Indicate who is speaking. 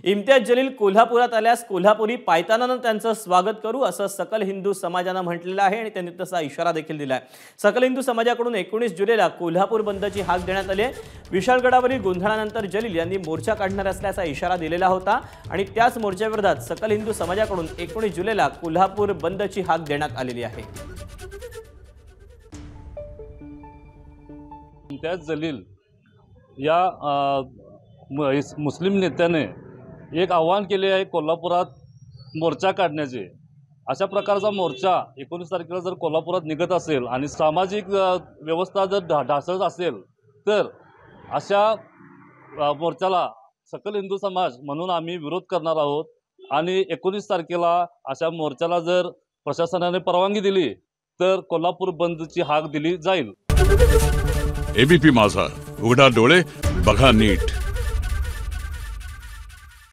Speaker 1: इम्तियाज जलील कोल्हापुरात आल्यास कोल्हापुरी पायतानानं त्यांचं स्वागत करू असं सकल हिंदू समाजानं म्हटलेलं आहे आणि त्यांनी तसा इशारा देखील दिला आहे। सकल हिंदू समाजाकडून 19 जुलैला कोल्हापूर बंदची हाक देण्यात आली आहे। विशाळगडावरील गोंधळानंतर जलील यांनी मोर्चा काढणार असल्याचा इशारा दिलेला होता आणि त्याच मोर्चाविरोधात सकल हिंदू समाजाकडून 19 जुलैला कोल्हापूर बंदची हाक देण्यात आलेली आहे।
Speaker 2: इम्तियाज जलील या मुस्लिम नेत्याने एक आव्हान केले आहे कोल्हापुरात मोर्चा काढण्याचे। अशा प्रकारचा मोर्चा 19 तारखेला जर कोल्हापुरात निघत असेल आणि सामाजिक व्यवस्था जर ढासळत असेल तर अशा मोर्चाला सकल हिंदू समाज म्हणून आम्ही विरोध करणार आहोत आणि 19 तारखेला अशा मोर्चाला जर प्रशासनाने परवानगी दिली तर कोल्हापूर बंदची हाक दिली जाईल।
Speaker 3: एबीपी माझा, उघडा डोळे बघा नीट।